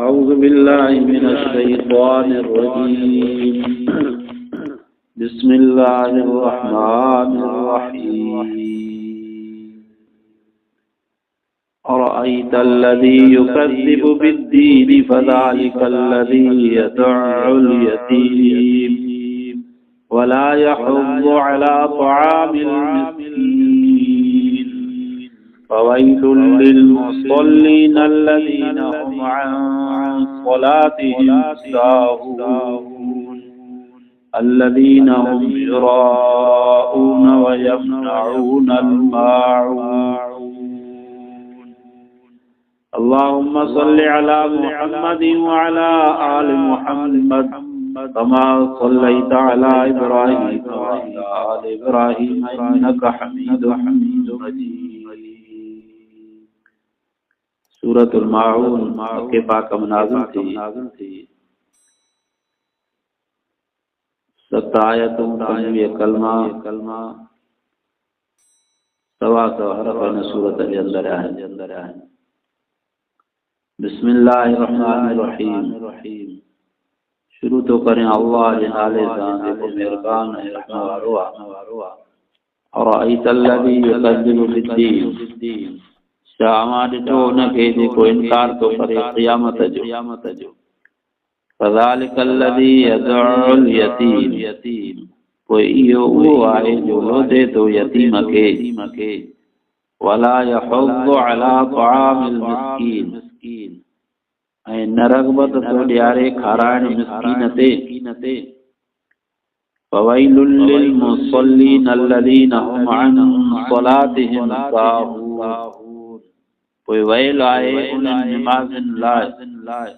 أعوذ بالله من الشيطان الرجيم بسم الله الرحمن الرحيم أرأيت الذي يكذب بالدين فذلك الذي يدع اليتيم ولا يحض على طعام المسكين فويل للمصلين الذين هم عن صلاتهم ساهون الذين هم يراءون ويمنعون الماعون اللهم صل على محمد وعلى آل محمد كما صليت على إبراهيم وعلى آل إبراهيم إنك حميد مجيد सूरत माऊन के पाक नाज़िल थी 7 आयतों पंजवीह कलमा सवा हरफ इन सूरत जे अंदर आहिनि बिस्मिल्लाहिर्रहमानिर्रहीम शुरू तो करें अल्लाह जे नाले सां जेको मेहरबान ऐं रहम वारो आहे अरअयतल्लज़ी युकज़्ज़िबु बिद्दीन शामा ॾिठो उनखे जेको इनकार तो करे क़यामत जो फ़ज़ालिकल्लज़ी यदउल यतीम पोइ इहो उहो आहे जो लोधे तो यतीम खे वला यहुज़्ज़ु अला तआमिल मिस्कीन ऐं न रग़बत तो ॾियारे खाराइण मिस्कीन ते फ़वैलुल लिल मुसल्लीन अल्लज़ीना हुम अन सलातिहिम साहून पोइ वयल आहे उन नमाज़न लाइ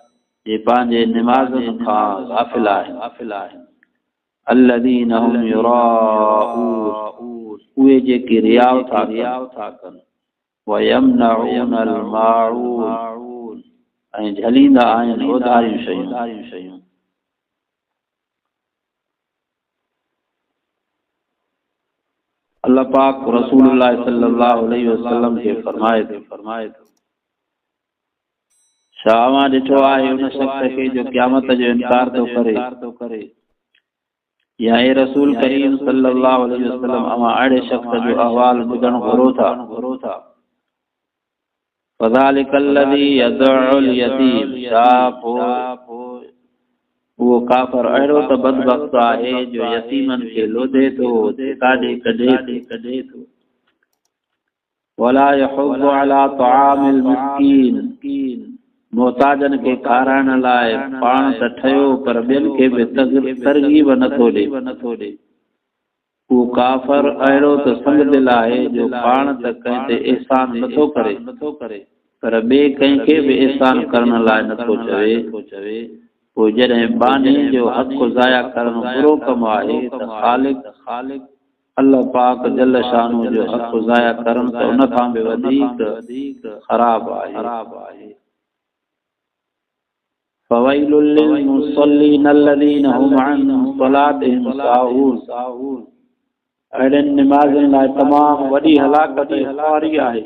जे पंहिंजे नमाज़न खां गाफ़िल आहिनि अल्लज़ीना हुम युराऊन उहे जेके रियाव था कनि वयमनऊन अलमाऊन ऐं झलींदा आहिनि ओधारियूं शयूं अल्लाह पाक रसूलुल्लाह सल्लल्लाहु अलैहि वसल्लम के फरमाए थो शामा ॾिठो आहे उन शख्स खे जो क़यामत जो इनकार तो करे या ए रसूल करीम सल्लल्लाहु अलैहि वसल्लम अमा अहिड़े शख्स जो अहवाल ॿुधण घुरो था फ़ज़ालिकल्लज़ी यदउल यतीम वो काफ़र अहिड़ो त बदबख्त आहे जो यतीमन खे लोधे थो काॾे कढे थो वला यहुज़्ज़ु अला तआमिल मिस्कीन मोहताजन के खाराइण लाइ पाण त ठहियो पर ॿियनि खे बि तरगीब नथो ॾे वो काफ़र अहिड़ो त संगदिल आहे जो पाण त कंहिं ते एहसान नथो करे पर ॿिए कंहिंखे बि एहसान करण लाइ नथो चवे पोइ जॾहिं बानी जो हक़ ज़ाया करण बुरो कम आहे त ख़ालिक अल्लाह पाक जल शानु जो हक़ ज़ाया करण त उन खां बि वधीक ख़राब आहे फ़वैलुल लिल मुसल्लीन अल्लज़ीना हुम अन सलातिहिम साहून अहिड़नि निमाज़नि लाइ तमामु वॾी हलाकत ऐं ख़ुवारी आहे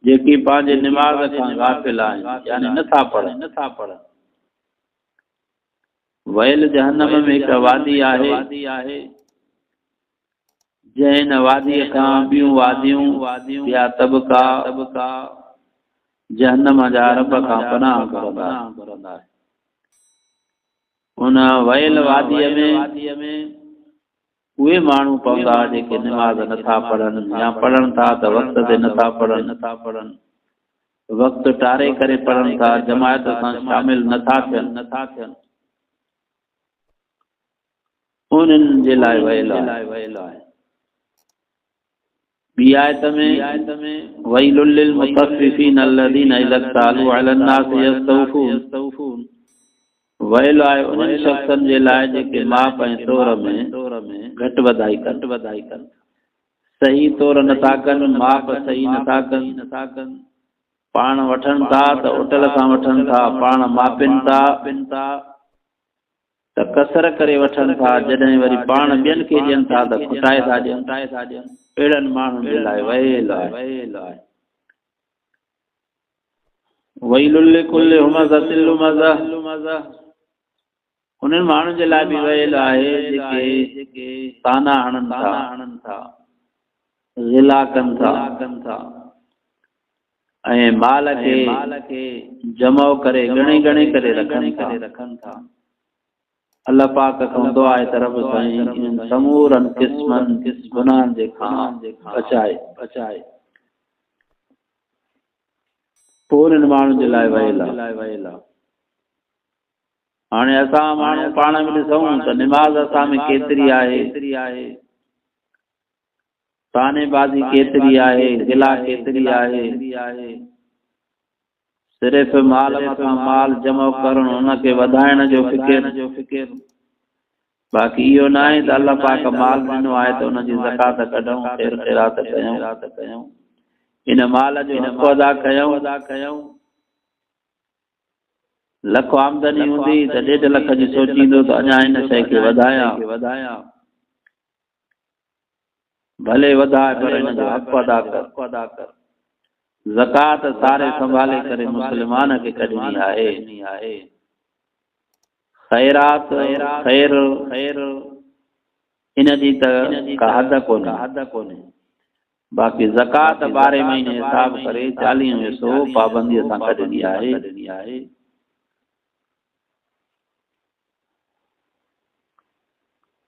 जेकी पंहिंजे निमाज़ खां गाफ़िल आहिनि यानी नथा पढ़नि वयल जहन्नम में हिकु वादी आहे जंहिं हिन वादीअ खां ॿियूं वादियूं या तबका जहन्नम जा रब खां पनाह घुरंदा उन वयल वादीअ में उहे माण्हू पवंदा जेके निमाज़ नथा पढ़नि या पढ़नि था त वक़्त ते नथा पढ़नि वक़्त टारे करे पढ़नि था जमायत सां शामिल नथा थियनि उन्हनि जे लाइ वयल आहे ॿी आयत में वैलुल लिल मुतफ़्फ़िफ़ीन अल्लज़ीना इज़ा इक्तालू अलन नास यस्तौफून वयल आहे उन्हनि शख़्सनि जे लाइ जेके माप ऐं तौर में घटि वधाई कनि सही तौर नथा कनि माप सही नथा कनि पाण वठनि था त उटल सां वठनि था पाण मापिन था त कसर करे वठनि था जॾहिं वरी पाण ॿियनि खे ॾियनि था त खुटाए था ॾियनि अहिड़नि माण्हुनि जे लाइ वयल आहे वैलुल लिकुल्लि हुमज़तिल लुमज़ह उन्हनि माण्हुनि जे लाइ बि वयल आहे जेके ताना हणनि था ग़िला कनि था ऐं माल खे जमा करे गणे करे रखनि था। अल्लाह पाक खां दुआ आहे त रब साईं समूरन क़िस्मनि गुनाहनि जे खां बचाए पोइ उन्हनि माण्हुनि जे लाइ वयल आहे। हाणे असां माण्हू पाण में ॾिसूं त निमाज़ असां में केतिरी आहे, तानेबाज़ी केतिरी आहे, गिला केतिरी आहे। सिर्फ़ माल मथां माल जमा करणु, हुनखे वधाइण जो फ़िकिर। बाक़ी इहो न आहे त अल्लाह पाक माल ॾिनो आहे त हुनजी ज़कात कढूं, ख़ैर ख़ैरात कयूं, इन माल जो हक़ अदा कयूं। लख आमदनी हूंदी त 1.5 लख जी सोचींदो त अञा हिन शइ खे वधायां, भले वधाए पर हिन जो हक़ अदा कर। ज़कात सारे संभाले करे मुस्लमान खे कढणी आहे। खैरात खैर इन जी त का हद कोन्हे। बाक़ी ज़कात 12 महीने हिसाब करे 40 हिसो पाबंदीअ सां कढणी आहे।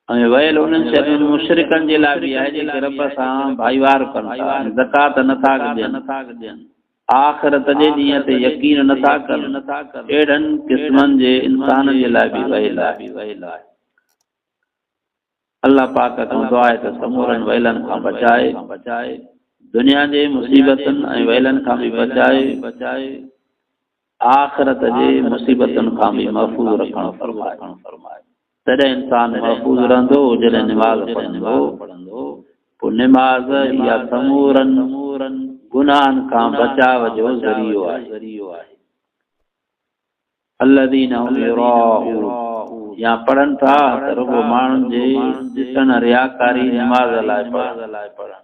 ऐं वयल उन्हनि शयुनि मुशरिकनि जे लाइ बि आहे जेके रब सां भाईवार कनि था, ज़कात नथा ॾियनि, आख़िरत जे ॾींहं ते यकीन नथा कनि। अहिड़नि क़िस्मनि जे इंसाननि जे लाइ बि वयल आहे। अल्लाह पाक खां दुआ आहे त समूरनि वयलनि खां बचाए, दुनिया जे मुसीबतनि ऐं वयलनि खां बि बचाए, आख़िरत जे मुसीबतनि खां बि महफ़ूज़ रखणु फरमाए। तॾहिं इंसान महफ़ूज़ रहंदो जॾहिं निमाज़ पढ़ंदो। पोइ निमाज़ या समूरनि गुनाहनि खां बचाव जो ज़रियो आहे। الذين هم يراؤون या पढ़नि था त रुगो माण्हुनि जे ॾिसण रियाकारी निमाज़ लाइ पढ़नि।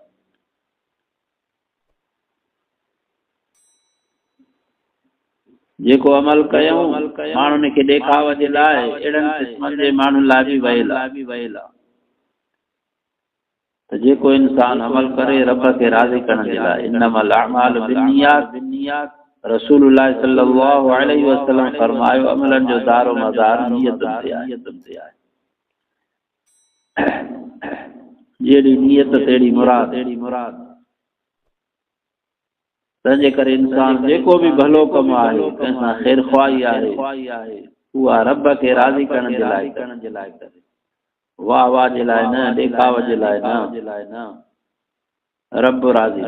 जेको अमल कयूं माण्हुनि खे ॾेखाव जे लाइ, अहिड़नि क़िस्मनि जे माण्हुनि लाइ बि वयल आहे त जेको इंसान अमल करे रब खे राज़ी करण जे लाइ। इन्नमल अअमालु बिन्नियात रसूलुल्लाह सल्लल्लाहु अलैहि वसल्लम फरमायो, अमलनि जो दारो मदार नियतुनि ते आहे। जहिड़ी नियत तेड़ी मुराद। तंहिंजे करे इंसान जेको बि भलो कमु आहे, कंहिंसां ख़ैर ख़्वाही आहे, उहा रब खे राज़ी करण जे लाइ करे। वाह जे लाइ न, ॾेखाव जे लाइ न। रब राज़ी।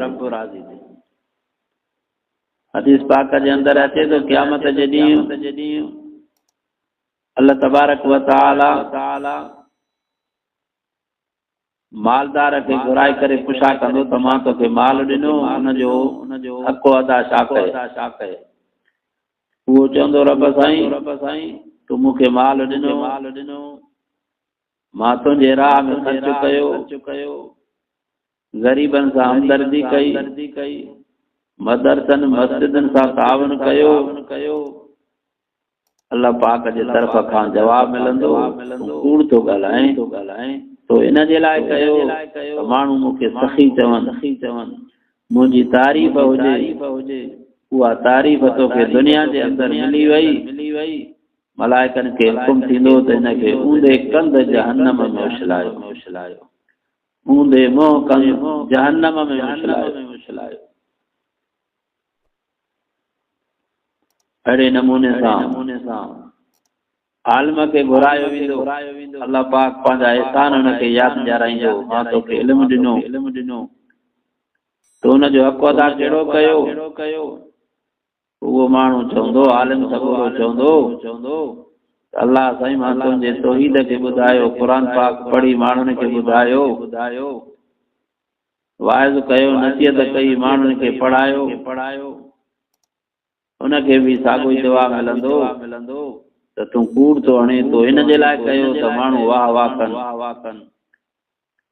हदीस पाक जे अंदर अचे तो क़यामत जे ॾींहुं अल्लाह तबारक व तआला मालदार खे घुराए करे पुछा कंदो त मां तोखे माल ॾिनो, हुनजो हक़ अदा छा कए? उहो चवंदो रब साईं तूं मूंखे माल ॾिनो, मां तुंहिंजे राह में ख़र्च कयो, ग़रीबनि सां हमदर्दी कई, मदरसनि मस्जिदनि सां तावन कयो। अल्लाह पाक जे तरफ़ खां जवाब मिलंदो, कूड़ थो ॻाल्हाएं, तो इन जे लाइ कयो त माण्हू मूंखे सखी चवनि, मुंहिंजी तारीफ़ हुजे। उहा तारीफ़ तोखे दुनिया जे अंदरि मिली वई, मलाइकनि खे हुकुम थींदो त हिनखे ऊंधे कंध जहन्नम में उछलायो, ऊंधे मुंहुं कंध जहन्नम में उछलायो। अहिड़े नमूने सां आलिम खे घुरायो वेंदो। अल्लाह पाक पंहिंजा एहसान हुनखे यादि ॾियाराईंदो, मां तोखे इल्मु ॾिनो, तो हुनजो हक़ अदा कहिड़ो कयो? उहो माण्हू चवंदो, आलिम सगोरो चवंदो अल्लाह साईं मां तुंहिंजे तौहीद खे ॿुधायो, क़ुर पाक पढ़ी माण्हुनि खे ॿुधायो, वाइज़ कयो, नसीहत कई, माण्हुनि खे पढ़ायो, उनखे बि साॻियो ई जवाब मिलंदो त तूं कूड़ थो हणे, तो हिन जे लाइ कयो त माण्हू वाह कनि।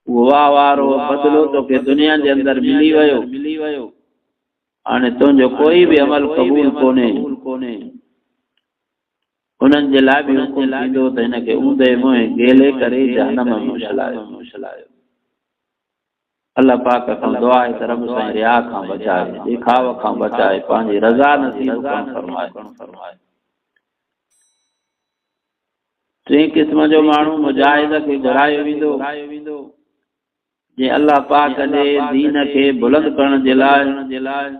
उहो वाह वारो बदिलो तोखे दुनिया जे अंदरि मिली वियो, हाणे तुंहिंजो कोई बि अमल क़बूल कोन्हे उन्हनि जे लाइ बि हुकुम थींदो त हिनखे ऊंधे मुंहुं गेले करे जहन्नम में मोकिलायो। अल्लाह पाक खां दुआ आहे त रब साईं रिया खां बचाए, ॾेखाव खां बचाए, पंहिंजी रज़ा नसीब फरमाए। टे क़िस्म जो माण्हू मुजाहिद खे घुरायो वेंदो जे अल्लाह पाक जे दीन खे बुलंद करण जे लाइ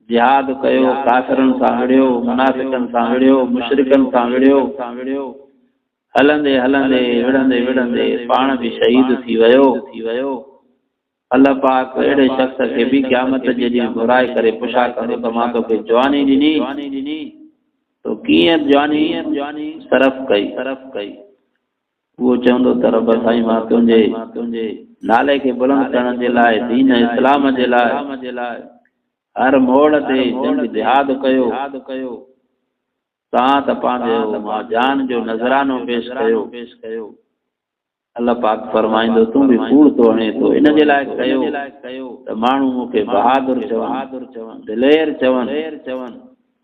जिहाद कयो, काफ़िरनि सां विड़ियो, मुनाफ़िकनि सां विड़ियो, मुशरिकनि सां विड़ियो, हलंदे हलंदे विड़ंदे पाण बि शहीद थी वियो। अल्लाह पाक अहिड़े शख़्स खे बि क़यामत जे ॾींहुं घुराए करे पुछा कंदो त मां तोखे जवानी ॾिनी तो कीअं जवानी सरफ़ कई। वो चवंदो त रब साईं मां तुंहिंजे नाले खे बुलंद करण जे लाइ, दीन इस्लाम जे लाइ हर मोड़ ते जंग जिहाद कयो, तव्हां त पंहिंजो मां जान जो नज़रानो पेश कयो। अल्लाह पाक फरमाईंदो तूं बि कूड़ थो हणे थो, इन जे लाइ कयो त माण्हू मूंखे बहादुर चवनि, दिलेर चवनि,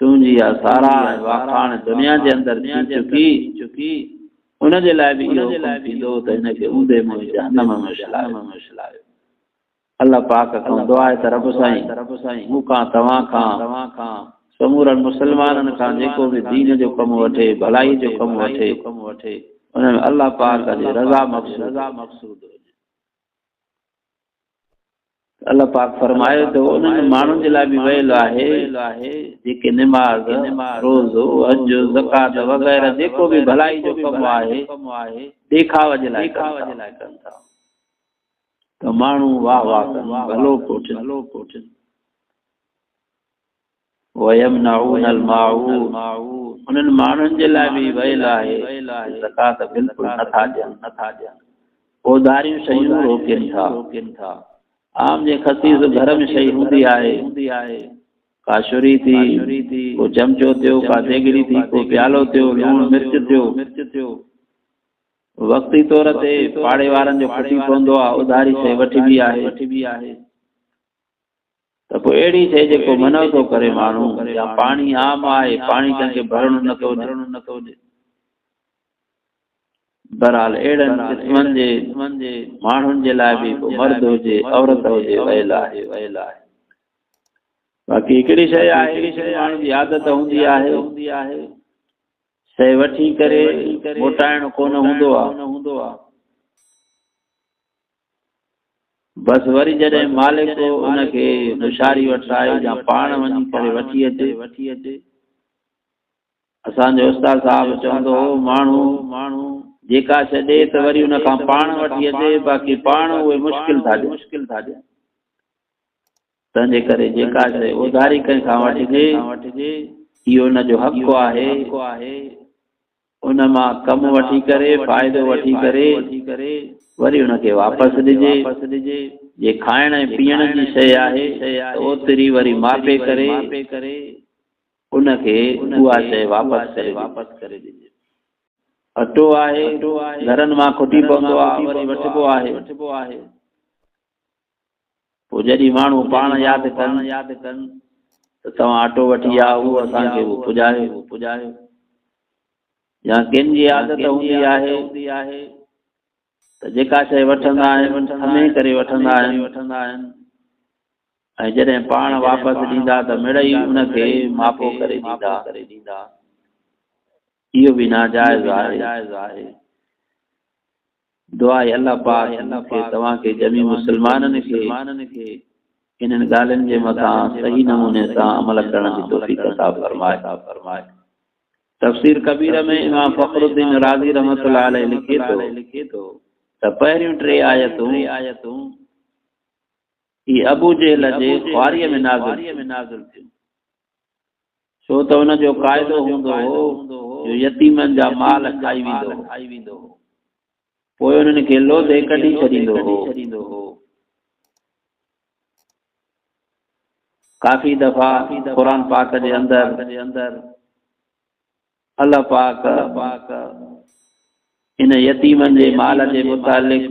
तुंहिंजी इहा सारा वाखाण दुनिया जे अंदरि थी चुकी। उन जे लाइ बि इहो थींदो त हिनखे ऊंधे मुंहुं जहन्नम में विझायो। अल्लाह पाक खां दुआ आहे त रब साईं मूंखां तव्हां खां समूरनि मुस्लमाननि खां जेको बि दीन जो कमु वठे, भलाई जो कमु वठे, उनमें अल्लाह पाक जी रज़ा मक़सूद हुजे। अल्लाह पाक फरमायो त उन्हनि माण्हुनि जे लाइ बि वयल आहे जेके निमाज़, रोज़ो, हज, ज़कात वग़ैरह जेको बि भलाई जो कमु आहे ॾेखाव जे लाइ कनि था त माण्हू वाह कनि, भलो कोठनि। वयमनऊनल माऊन, उन्हनि माण्हुनि जे लाइ बि वयल आहे ज़कात बिल्कुलु नथा ॾियनि, ओधारियूं शयूं रोकनि था। आम जे ख़सीस घर में शइ हूंदी आहे, का छुरी थी, को चमचो थियो, का देगिड़ी थी, को प्यालो थियो, लूणु मिर्च थियो, वक़्ती तौर ते पाड़े वारनि जो खुटी पवंदो आहे, उधारी शइ वठिबी आहे। त पोइ अहिड़ी शइ जेको मनो थो करे माण्हू, या पाणी आम आहे, पाणी कंहिंखे भरणो नथो हुजे, बहरहाल अहिड़नि क़िस्मनि जे माण्हुनि जे लाइ बि को मर्द हुजे, औरत हुजे, वयल आहे। बाक़ी हिकिड़ी शइ आहे, माण्हू जी आदत हूंदी आहे शइ वठी करे मोटाइणो कोन हूंदो आहे, बस वरी जॾहिं मालिक उनखे होशियारी वठाए या पाण वञी करे वठी अचे। असांजो उस्ताद साहब चवंदो हो माण्हू जेका शइ ॾे त वरी उन खां पाण वठी अचे, बाक़ी पाण उहे मुश्किल था ॾियनि। तंहिंजे करे जेका शइ उधारी कंहिंखां वठिजे इहो हुनजो हक़ आहे, उन मां कमु वठी करे, फ़ाइदो वठी करे वरी उनखे वापसि ॾिजे। जे खाइण ऐं पीअण जी शइ आहे त ओतिरी वरी मापे करे उनखे उहा शइ वापसि करे ॾिजे। अटो आहे, घरनि मां खुटी पवंदो आहे, वरी वठिबो आहे। पोइ जॾहिं माण्हू पाण यादि कनि त तव्हां अटो वठी आ, उहो असांखे पुॼायो। या किन जी आदत हूंदी आहे त जेका शइ वठंदा आहिनि समय करे वठंदा आहिनि, ऐं जॾहिं पाण वापसि ॾींदा त मिड़ई उनखे मापो करे ॾींदा। इहो बि नाजाइज़ आहे। दुआ आहे अल्लाह पाक खे तव्हांखे जमी मुस्लमाननि खे इन्हनि ॻाल्हियुनि जे मथां सही नमूने सां अमल करण जी तौफ़ीक़ अता फरमाए। तफ़सीर कबीर में इमाम फ़खरुद्दीन राज़ी रहमतुल्लाह अलैहि लिखे थो त पहिरियूं 3 आयतूं ही अबू जहल जे ख़्वारीअ में नाज़िल थियूं, छो त हुन जो क़ाइदो हूंदो हो जो यतीमनि जा माल खाई वेंदो हो, पोइ उन्हनि खे लोधे कढी छॾींदो हो। काफ़ी दफ़ा क़ुरान पाक जे अंदरि अल्लाह पाक इन यतीमनि जे माल जे मुतालिक़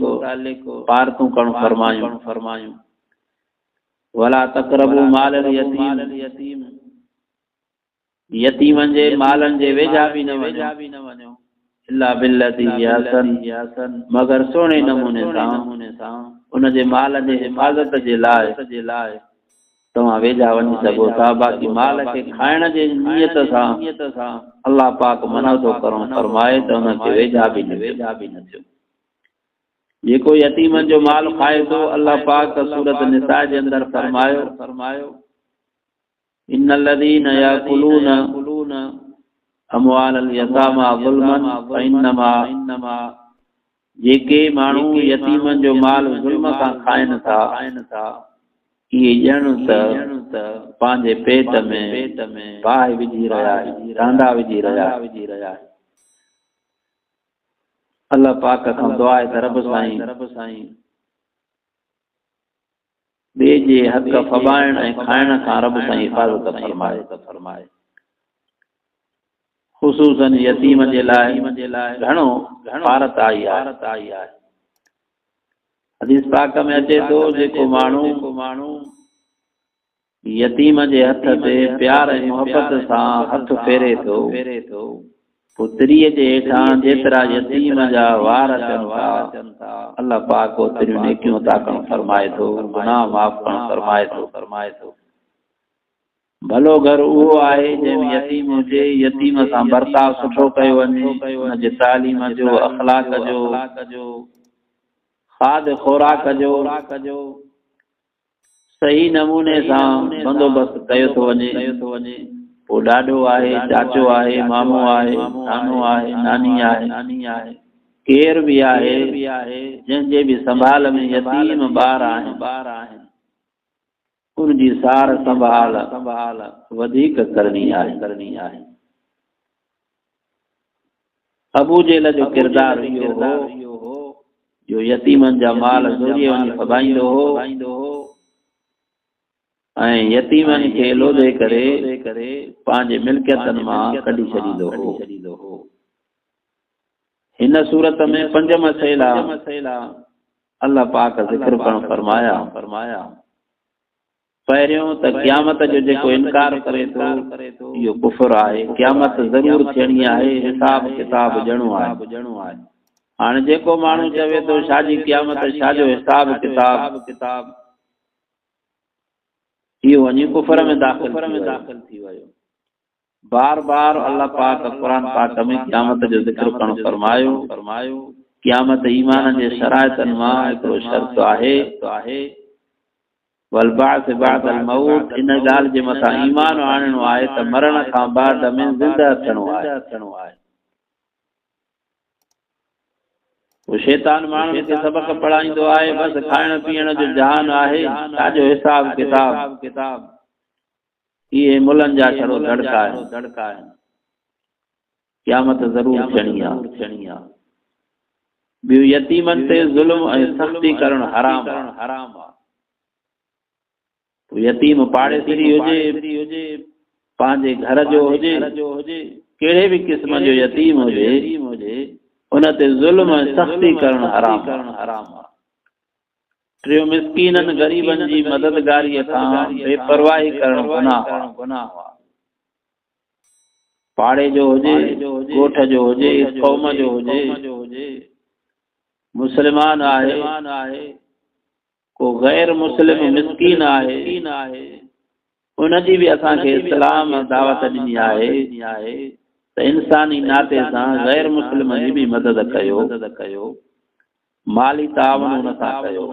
पारतूं करणु फरमायूं। वला तक़रबू माल यतीम यतीमन जे मालन जे वेझा भी न वञो इल्ला बिल्लती हसन मगर सोने नमूने सां उन जे माल जे हिफाज़त जे लाइ तव्हां वेझा वञी सघो था। बाक़ी माल खे खाइण जे नियत सां अल्लाह पाक मना थो करो फरमाए त उन खे वेझा भी न थियो। जेको यतीमन जो माल खाए थो अल्लाह पाक सूरत निसा जे अंदर फरमायो इन्नल्लज़ीना याकुलून अमवाल यतामा ज़ुल्मन फइन्नमा जेके माण्हू यतीमन जो माल ज़ुल्म सां खाइनि था इहे ॼण त पंहिंजे पेट में बाहि विझी रहिया आहिनि रांडा विझी रहिया आहिनि। अल्लाह पाक खां दुआ आहे त रब साईं ॿिए जे हक़ फबाइण ऐं खाइण खां रब साईं हिफ़ाज़त फरमाए। ख़ुसूसन यतीम जे लाइ घणो भारत आई आहे। हदीस पाक में अचे थो जेको माण्हू यतीम जे हथ ते प्यार ऐं मोहब्बत सां हथ फेरे थो पुत्रीअ जे हेठां जेतिरा यतीम जा वार अचनि था अल्लाह पाक ओतिरियूं नेकियूं अता करण फरमाए थो गुनाह माफ़ करण फरमाए थो। भलो घर उहो आहे जंहिंमें यतीम हुजे यतीम सां बर्ताव सुठो कयो वञे उन जे तालीम जो अखलाक जो खाद खुराक जो सही नमूने सां बंदोबस्त कयो थो वञे पोइ ॾाॾो आहे चाचो आहे मामो आहे नानो आहे नानी आहे केर बि आहे जंहिंजे बि संभाल में यतीम ॿार आहिनि उनजी सार संभाल वधीक करणी आहे। अबू जेल जो किरदार इहो हो जो यतीमन जा माल ज़ोरीअ वञी फबाईंदो हो ऐं यतीमन खे लोधे करे पंहिंजे मिल्कियतनि मां कढी छॾींदो हो। हिन सूरत में 5 मसइला अल्लाह पाक ज़िक्र करण फरमाया। पहिरियों त क़यामत जो जेको इनकार करे थो इहो कुफर आहे। क़यामत ज़रूर थियणी आहे हिसाब किताब ॼणो आहे। हाणे जेको माण्हू चवे थो छाजी क़यामत छाजो हिसाब किताब इहो वञी कुफर में दाख़िल थी वियो। बार बार अल्लाह पाक क़ुरान पाक में क़यामत जो ज़िक्र करण फरमायो। क़यामत ईमान जे शराइतनि मां हिकिड़ो शर्त आहे वल बाअस बादल मौत। इन ॻाल्हि जे मथां ईमान आणणो आहे त मरण खां बाद में ज़िंदा थियणो आहे। वो शैतान माण्हुनि खे सबक पढ़ाईंदो आहे बस खाइण पीअण जो जहान आहे छाजो हिसाब किताब इहे मुलनि जा छड़ो धड़का आहिनि। क़यामत ज़रूर थियणी आहे। ॿियो यतीमनि ते ज़ुल्म ऐं सख़्ती करण हराम आहे। यतीम पाड़ेसरी हुजे पंहिंजे घर जो हुजे कहिड़े बि क़िस्म जो यतीम हुजे उन ते ज़ुल्म ऐं सख़्ती करण हराम आहे। टियों मिस्कीननि ग़रीबनि जी मददगारीअ खां बेपरवाही करण गुनाह आहे। पाड़े जो हुजे ॻोठ जो हुजे क़ौम जो हुजे मुस्लमान आहे को गैर मुस्लिम मिस्कीन आहे उनजी बि असांखे इस्लाम दावत ॾिनी आहे त इंसानी नाते सां गैर मुस्लिम जी बि मदद कयो माली तावन हुन सां कयो।